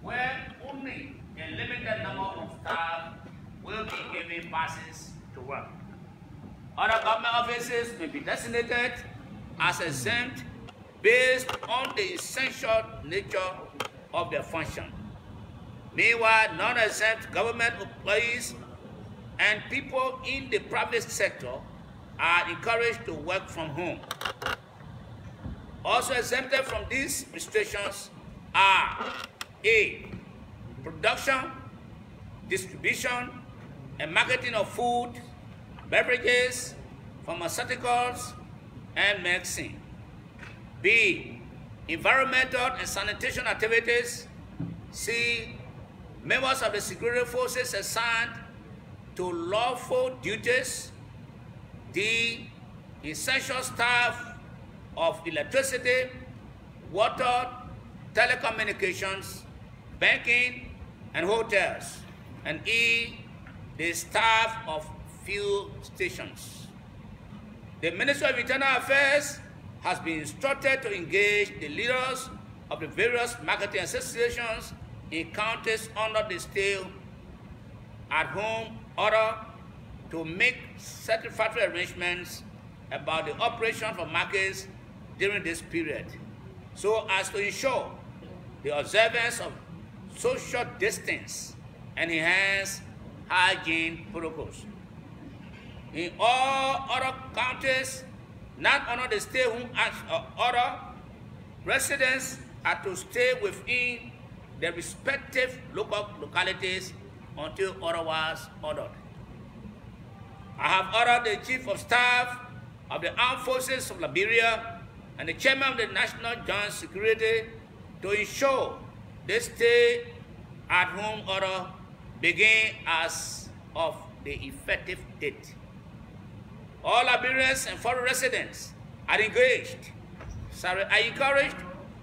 where only a limited number of staff will be given passes to work. Other government offices may be designated as exempt based on the essential nature of their function. Meanwhile, non-exempt government employees and people in the private sector are encouraged to work from home. Also exempted from these restrictions are A. Production, distribution, and marketing of food, beverages, pharmaceuticals, and medicine. B. Environmental and sanitation activities. C. Members of the security forces assigned to lawful duties. D. Essential staff of electricity, water, telecommunications, banking, and hotels. And E. The staff of fuel stations. The Ministry of Internal Affairs has been instructed to engage the leaders of the various marketing associations in counties under the stay-at-home order to make satisfactory arrangements about the operation of markets during this period, so as to ensure the observance of social distance and enhance hygiene protocols. In all other counties not under the stay-at-home order, residents are to stay within their respective localities until otherwise ordered. I have ordered the Chief of Staff of the Armed Forces of Liberia and the Chairman of the National Joint Security to ensure this stay-at-home order begin as of the effective date. All Liberians and foreign residents are encouraged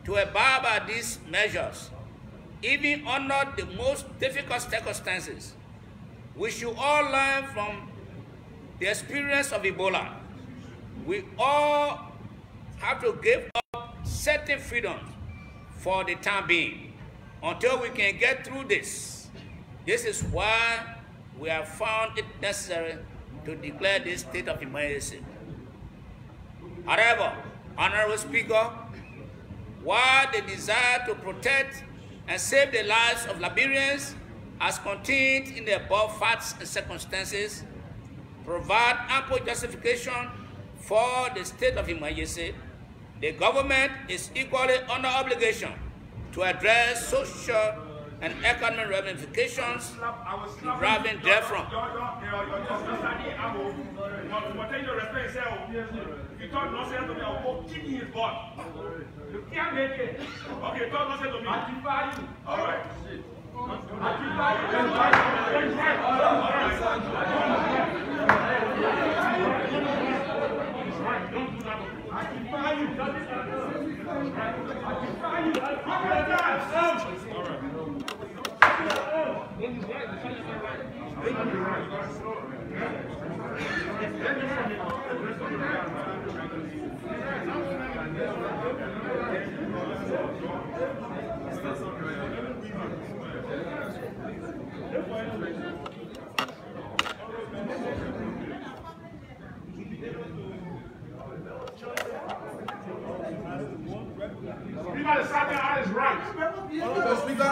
to abide by these measures, even under the most difficult circumstances. We should all learn from the experience of Ebola. We all have to give up certain freedoms for the time being until we can get through this. This is why we have found it necessary to declare this state of emergency. However, Honorable Speaker, while the desire to protect and save the lives of Liberians as contained in the above facts and circumstances provide ample justification for the state of emergency, the government is equally under obligation to address social and economic ramifications deriving therefrom. You talk nonsense to me, I will kick his butt. You can't make it. Okay, talk nonsense to me. I'll defy you. All right. I'll defy you. Don't do that. I'll defy you. I'll defy you. All right. Everybody sat there on his right. The speaker,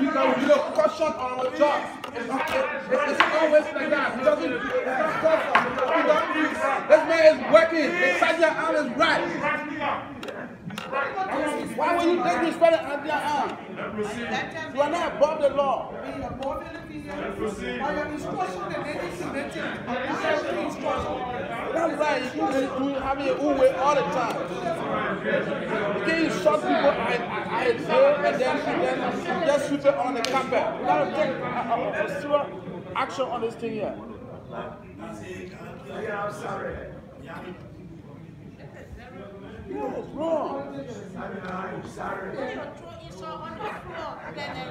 you know, question on the job. It's always like that. He doesn't, it's not custom. This man is working. It's sat there on his right. Why were you disrespecting on your arm? You are not above the law. That's right. You having your own way all the time. You can't shot people at jail and then just shoot it on the carpet. You gotta take a serious action on this thing here. Yeah, I'm sorry. Yeah, it's wrong. I'm sorry.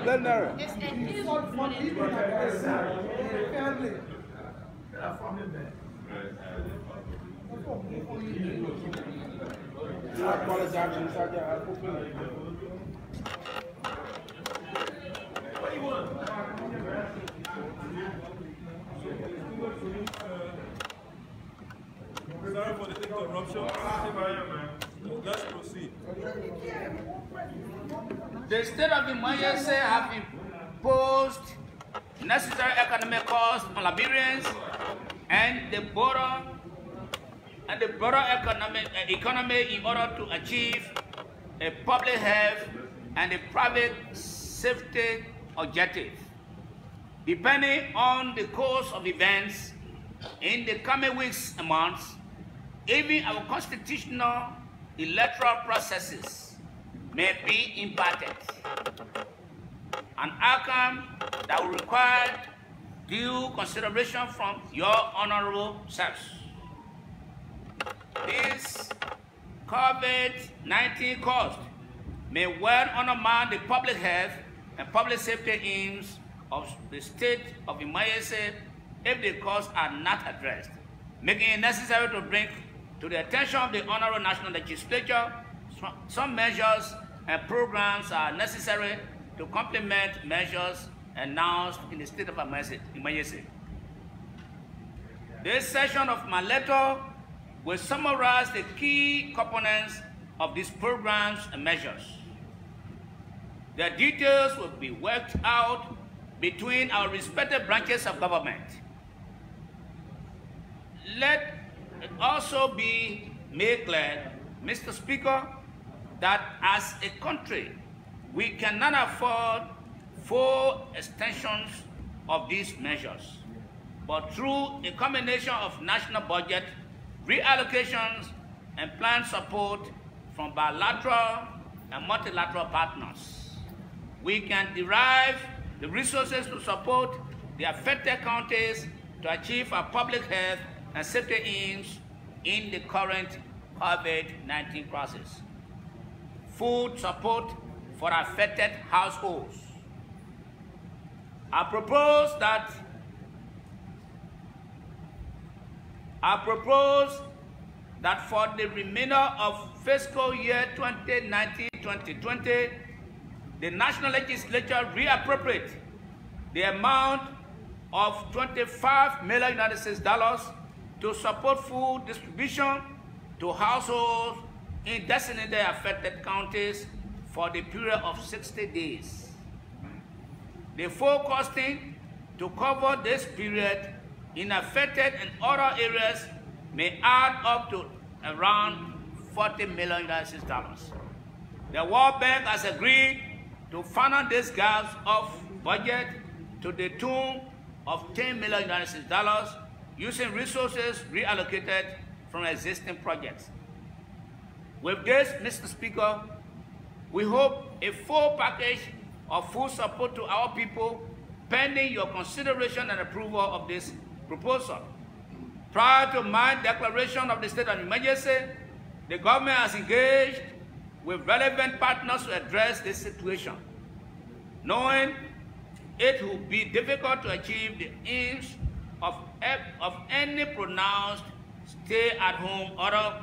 Legendary. It's an illegal family. I apologize. The state of emergency have imposed necessary economic costs on Liberians and the broader economy in order to achieve a public health and a private safety objective. Depending on the course of events in the coming weeks and months, even our constitutional electoral processes may be impacted, an outcome that will require due consideration from your honorable selves. This COVID-19 cost may well undermine the public health and public safety aims of the state of emergency if the costs are not addressed, making it necessary to bring to the attention of the Honorable National Legislature some measures and programs are necessary to complement measures announced in the state of emergency. This section of my letter will summarize the key components of these programs and measures. The details will be worked out between our respective branches of government. Let it also be made clear, Mr. Speaker, that as a country, we cannot afford full extensions of these measures, but through a combination of national budget, reallocations, and planned support from bilateral and multilateral partners, we can derive the resources to support the affected counties to achieve our public health and safety aims in the current COVID-19 crisis. Food support for affected households. I propose that for the remainder of fiscal year 2019-2020, the National Legislature reappropriate the amount of $25 million to support food distribution to households in designated affected counties for the period of 60 days. The forecasting to cover this period in affected and other areas may add up to around $40 million. The World Bank has agreed to finance these gaps of budget to the tune of $10 million using resources reallocated from existing projects. With this, Mr. Speaker, we hope a full package of food support to our people pending your consideration and approval of this proposal. Prior to my declaration of the state of emergency, the government has engaged with relevant partners to address this situation, knowing it will be difficult to achieve the aims of any pronounced stay-at-home order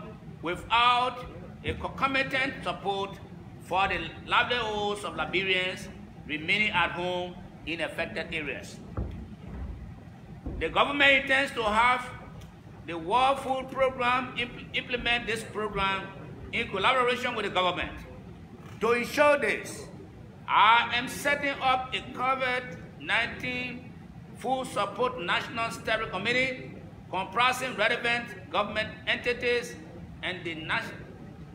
without a concomitant support for the livelihoods of Liberians remaining at home in affected areas. The government intends to have the World Food Program implement this program in collaboration with the government. To ensure this, I am setting up a COVID-19 Food Support National Steering Committee comprising relevant government entities and the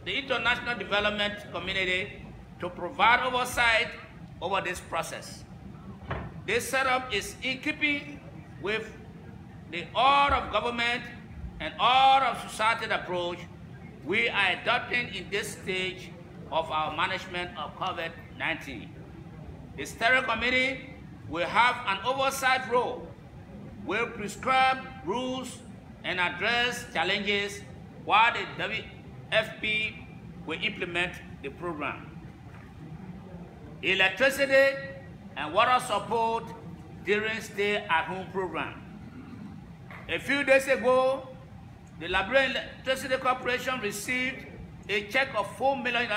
international development community to provide oversight over this process. This setup is in keeping with the all of government and all of society approach we are adopting in this stage of our management of COVID-19. The steering committee will have an oversight role, will prescribe rules and address challenges while the WFP will implement the program. Electricity and water support during stay-at-home program. A few days ago, the Liberian Electricity Corporation received a check of $4 million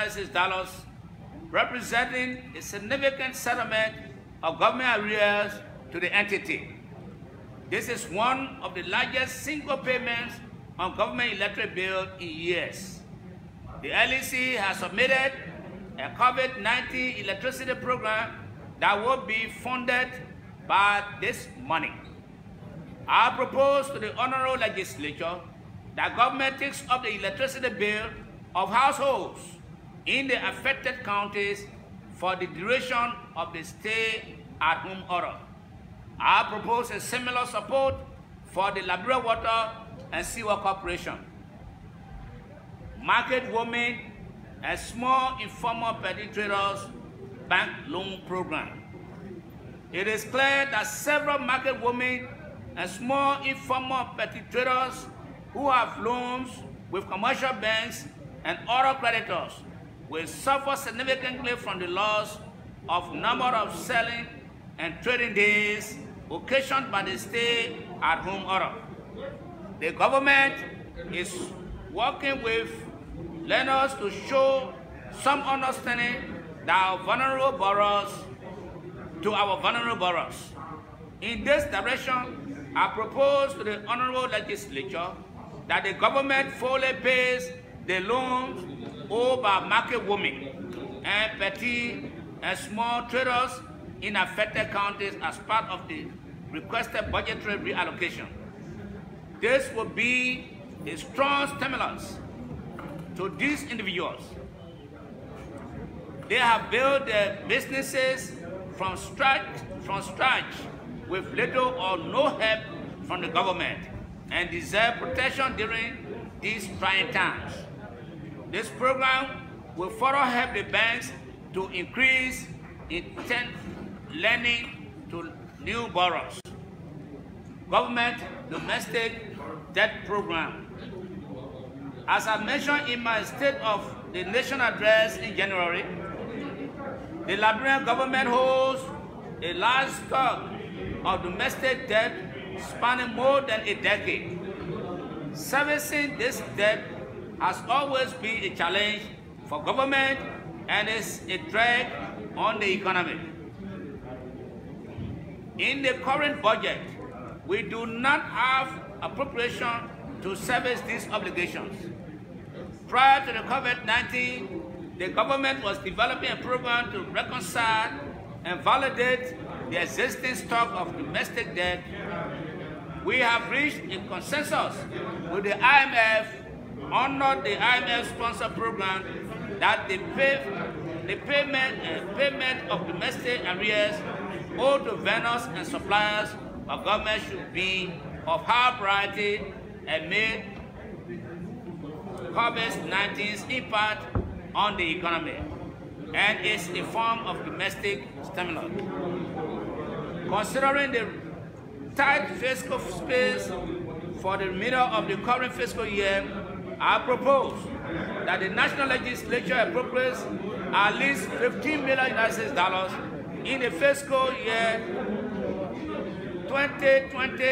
representing a significant settlement of government arrears to the entity. This is one of the largest single payments on government electric bill in years. The LEC has submitted a COVID-19 electricity program that will be funded by this money. I propose to the Honorable Legislature that government takes up the electricity bill of households in the affected counties for the duration of the stay-at-home order. I propose a similar support for the Liberia Water and Sewer Corporation, market women, and small informal petty traders bank loan program. It is clear that several market women and small informal petty traders who have loans with commercial banks and other creditors will suffer significantly from the loss of number of selling and trading days occasioned by the stay-at-home order. The government is working with lenders to show some understanding to our vulnerable borrowers. In this direction, I propose to the Honorable Legislature that the government fully pays the loans owed by market women and petty and small traders in affected counties as part of the requested budgetary reallocation. This will be a strong stimulus to these individuals. They have built their businesses from scratch with little or no help from the government and deserve protection during these trying times. This program will further help the banks to increase intent lending to new borrowers. Government domestic debt program. As I mentioned in my State of the Nation address in January, the Liberian government holds a large stock of domestic debt spanning more than a decade. Servicing this debt has always been a challenge for government and is a drag on the economy. In the current budget, we do not have appropriation to service these obligations. Prior to the COVID-19, the government was developing a program to reconcile and validate the existing stock of domestic debt. We have reached a consensus with the IMF under the IMF-sponsored program that the payment of domestic arrears owed to vendors and suppliers of government should be of high priority and made COVID-19's impact on the economy and is a form of domestic stimulus. Considering the tight fiscal space for the remainder of the current fiscal year, I propose that the National Legislature appropriates at least $15 million in the fiscal year 2020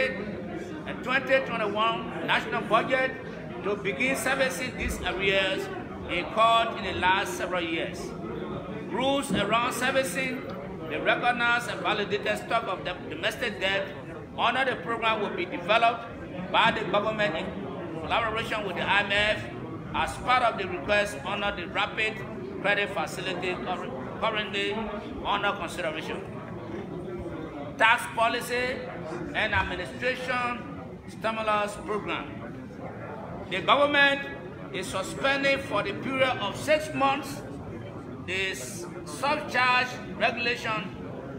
and 2021 national budget to begin servicing these arrears incurred in the last several years. Rules around servicing the recognized and validated stock of domestic debt under the program will be developed by the government in collaboration with the IMF as part of the request under the Rapid Credit Facility currently under consideration. Tax policy and administration stimulus program. The government is suspending for the period of 6 months the surcharge regulation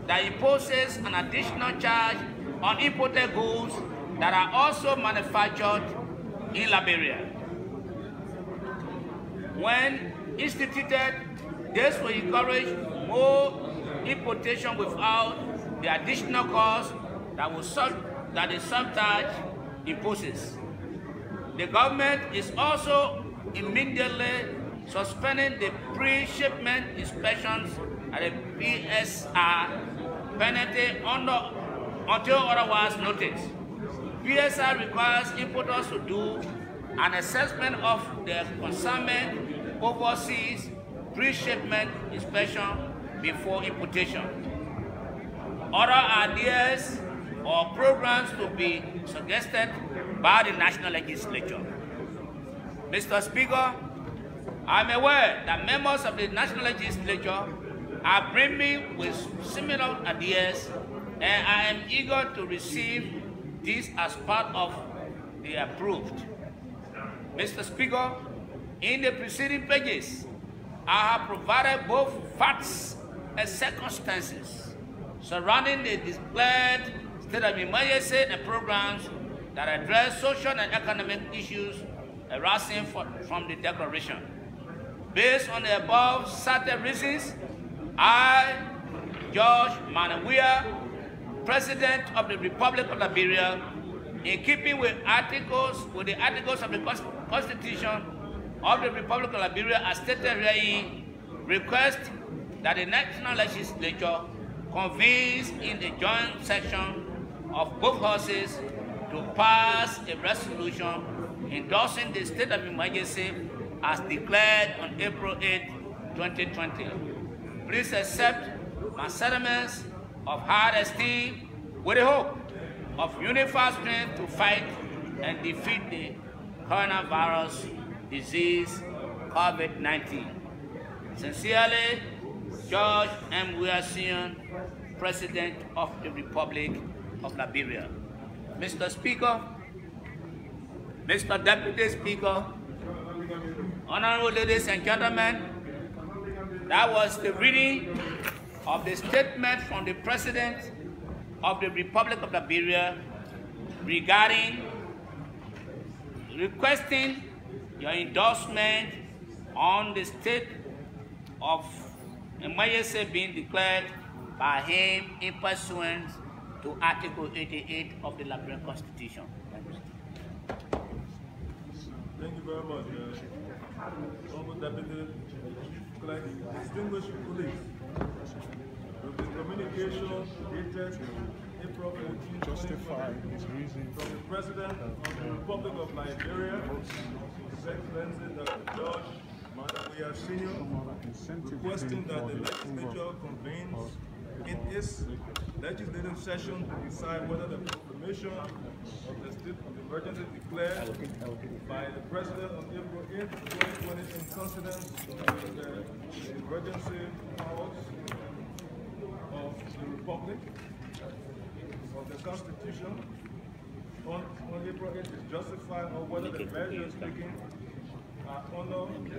that imposes an additional charge on imported goods that are also manufactured in Liberia. When instituted, this will encourage more importation without the additional cost that the surcharge imposes. The government is also immediately suspending the pre-shipment inspections at the PSR penalty until otherwise noticed. PSR requires importers to do an assessment of their consignment overseas pre-shipment inspection before importation. Other ideas or programs to be suggested by the National Legislature. Mr. Speaker, I'm aware that members of the National Legislature are brimming with similar ideas, and I am eager to receive this as part of the approved. Mr. Speaker, in the preceding pages, I have provided both facts and circumstances surrounding the declared state of emergency and programs that address social and economic issues arising from the declaration. Based on the above cited reasons, I, George Manawia, President of the Republic of Liberia, in keeping with the articles of the Constitution of the Republic of Liberia as stated herein, request that the National Legislature convenes in the joint session of both houses to pass a resolution endorsing the state of emergency as declared on April 8, 2020. Please accept my sentiments of high esteem with the hope of unified strength to fight and defeat the coronavirus disease, COVID-19. Sincerely, George M. Weah, President of the Republic of Liberia. Mr. Speaker, Mr. Deputy Speaker, honorable ladies and gentlemen, that was the reading of the statement from the President of the Republic of Liberia regarding requesting your endorsement on the state of emergency being declared by him in pursuance to Article 88 of the Liberian Constitution. Thank you very much, Honorable Deputy Clerk, distinguished colleagues. With the communication dated April 14, Justify his reason from the President of the Republic of Liberia, His Excellency Dr. George Manawia Sr., requesting that the legislature convenes in its legislative session to decide whether the proclamation of the state of emergency declared by the President on April 8, 2020 in consonance with the emergency powers of the Republic of the Constitution on April 8 is justified, or whether the measures taken are honored and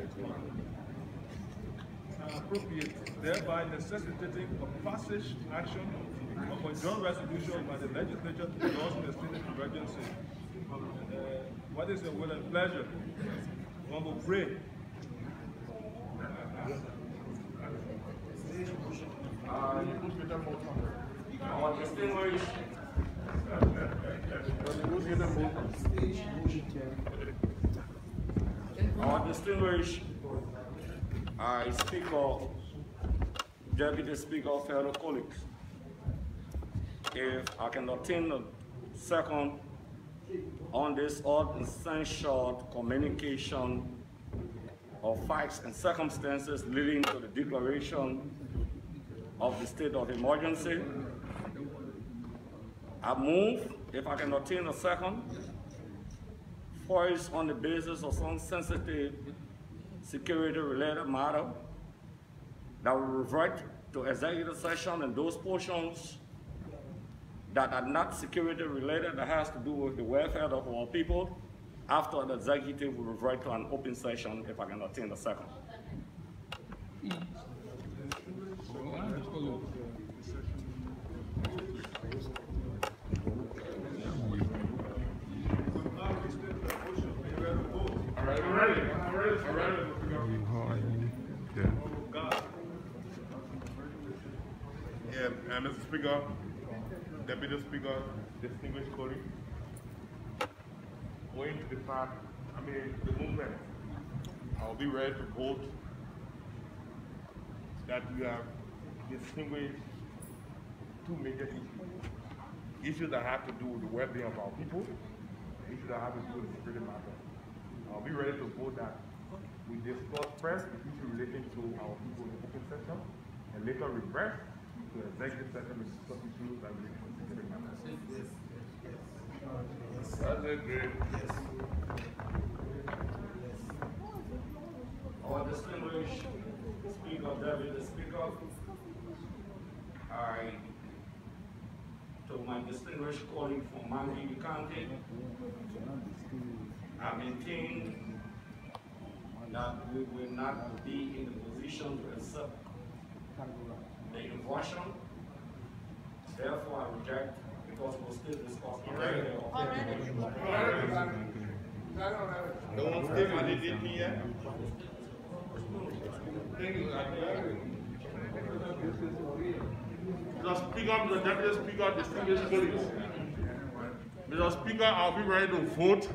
appropriate, thereby necessitating a passage action of a joint resolution by the legislature to endorse the state of emergency. What is your will and pleasure? One will pray. Our distinguished Speaker, Deputy Speaker, fellow colleagues, if I can obtain a second on this essential communication of facts and circumstances leading to the declaration of the state of emergency, I move, if I can obtain a second, first on the basis of some sensitive security-related matter that will revert to executive session and those portions that are not security-related, that has to do with the welfare of our people, after the executive will revert to an open session, if I can obtain a second. Mr. Speaker, Deputy Speaker, distinguished colleagues, owing to the fact, the movement, I'll be ready to vote that we have distinguished two major issues. Issues that have to do with the well-being of our people, issues that have to do with the security matter. I'll be ready to vote that we discuss first the issue relating to our people in the open session, and later revert to executive session with some issues that relate to security matters. That's a great. Our distinguished Speaker, Deputy Speaker, to my distinguished colleague from Mangi County, I maintain that we will not be in the position to accept the inversion. Therefore, I reject because we'll still discuss already. Don't want to stay with the DP yet? Mr. Speaker, Mr. Deputy Speaker, distinguished colleagues. Mr. Speaker, I'll be ready to vote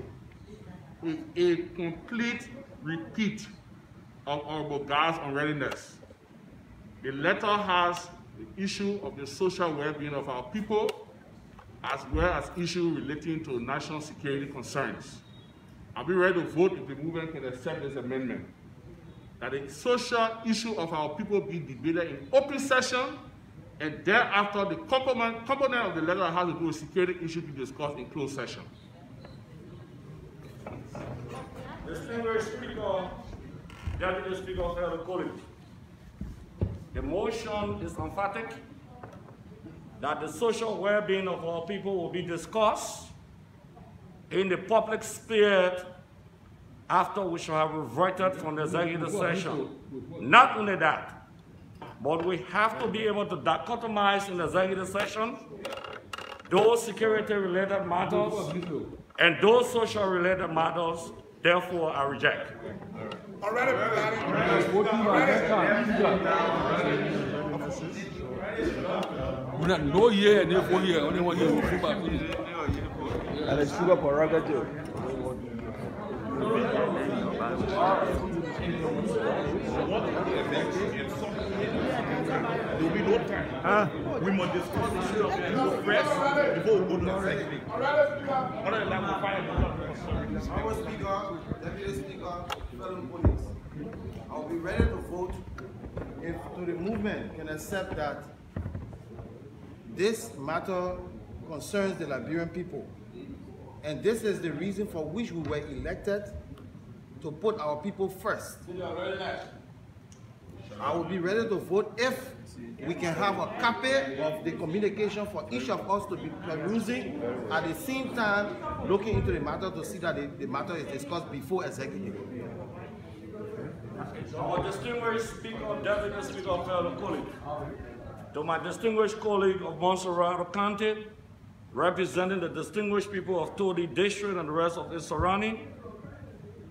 with a complete repeat of Honorable Gar's unreadiness. The letter has the issue of the social well-being of our people, as well as issues relating to national security concerns. I'll be ready to vote if the movement can accept this amendment. That the social issue of our people be debated in open session, and thereafter the component of the letter that has to do with security issues be discussed in closed session. Distinguished Speaker, Deputy Speaker of the College, the motion is emphatic that the social well-being of our people will be discussed in the public sphere after we shall have reverted from the executive session. Not only that, but we have to be able to dichotomize in the executive session those security-related matters and those social-related matters. Therefore, I reject. We not no year and therefore here, only 1 year. And it's sugar prerogative. There will be no time. We must discuss the issue of the press before we go to the executive. Other than that, we'll find Our Speaker, Deputy Speaker, fellow colleagues, I'll be ready to vote if the movement can accept that this matter concerns the Liberian people. And this is the reason for which we were elected, to put our people first. I will be ready to vote if we can have a copy of the communication for each of us to be perusing, at the same time looking into the matter to see that the matter is discussed before executive. Our distinguished Speaker, Deputy Speaker of the College, to my distinguished colleague of Montserrat County, representing the distinguished people of Todi District and the rest of its surrounding,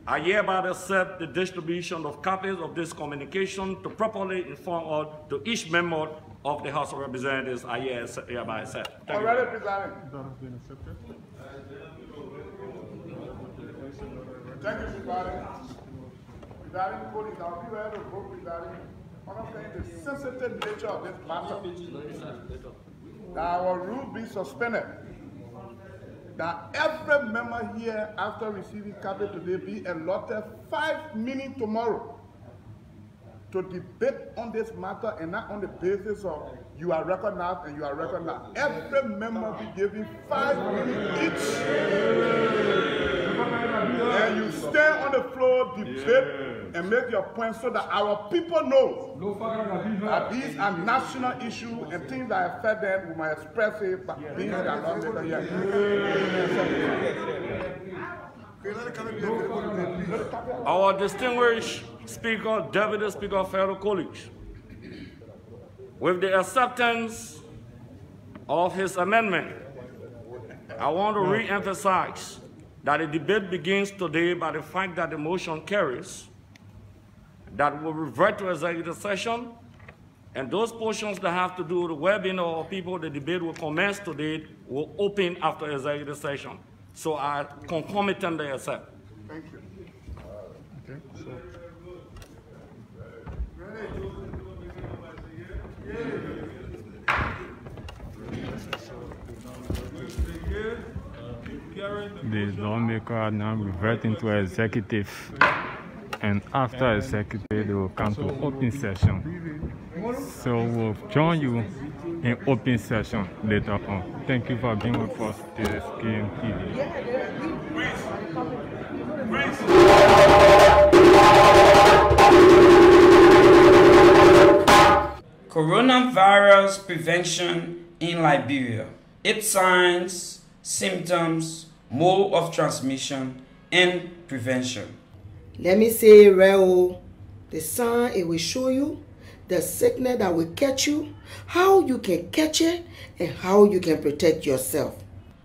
I hereby accept the distribution of copies of this communication to properly inform to each member of the House of Representatives. I hereby accept. Already presented. Thank you, President. President, colleagues, I'll be ready to vote, President. Understanding the sensitive nature of this matter, that our rule be suspended, that every member here, after receiving copy today, be allotted 5 minutes tomorrow to debate on this matter, and not on the basis of you are recognized and you are recognized. Every member be given 5 minutes each. And you stay on the floor, debate, and make your point so that our people know that these are national issues and things that affect them. We might express it, but things that are not later yet. Our distinguished Speaker, Deputy Speaker of Federal College, with the acceptance of his amendment, I want to re-emphasize that the debate begins today by the fact that the motion carries, that will revert to executive session, and those portions that have to do with the well-being of our people, the debate will commence today, will open after executive session. So I concomitantly accept. Thank you. Okay, so. The lawmaker are now reverting to executive, and after executive they will come to open session. So we'll join you in open session later on. Thank you for being with us this KMTV. Yeah, Coronavirus prevention in Liberia. Its signs, symptoms, mode of transmission, and prevention. Let me say, Reo, the sign it will show you the sickness that will catch you, how you can catch it, and how you can protect yourself.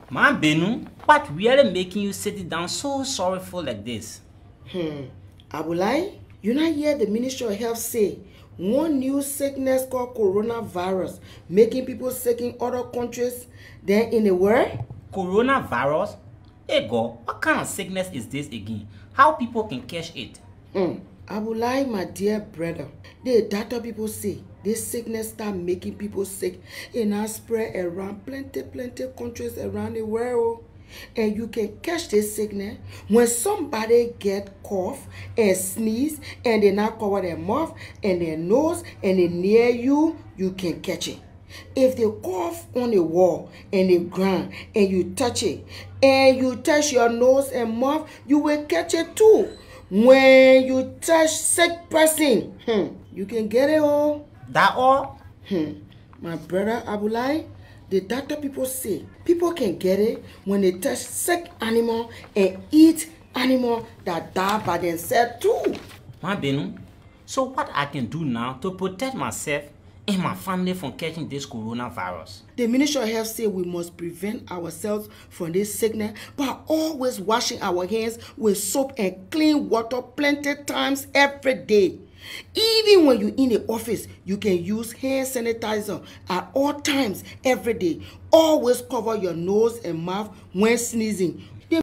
Man Benu, what really making you sit down so sorrowful like this? Abulai, you not hear the Ministry of Health say one new sickness called coronavirus making people sick in other countries than in the world? Coronavirus? Hey God, what kind of sickness is this again? How people can catch it? Abulai, my dear brother, the doctor people say this sickness start making people sick and now spread around plenty countries around the world. And you can catch this sickness when somebody get cough and sneeze and they not cover their mouth and their nose and they near you, you can catch it. If they cough on the wall and the ground and you touch it and you touch your nose and mouth, you will catch it too. When you touch sick person, you can get it all. That all? My brother Abulai, the doctor people say people can get it when they touch sick animal and eat animal that die by themselves too. Man Benu, so what I can do now to protect myself and my family from catching this coronavirus? The Ministry of Health say we must prevent ourselves from this sickness by always washing our hands with soap and clean water plenty times every day. Even when you're in the office, you can use hand sanitizer at all times every day. Always cover your nose and mouth when sneezing.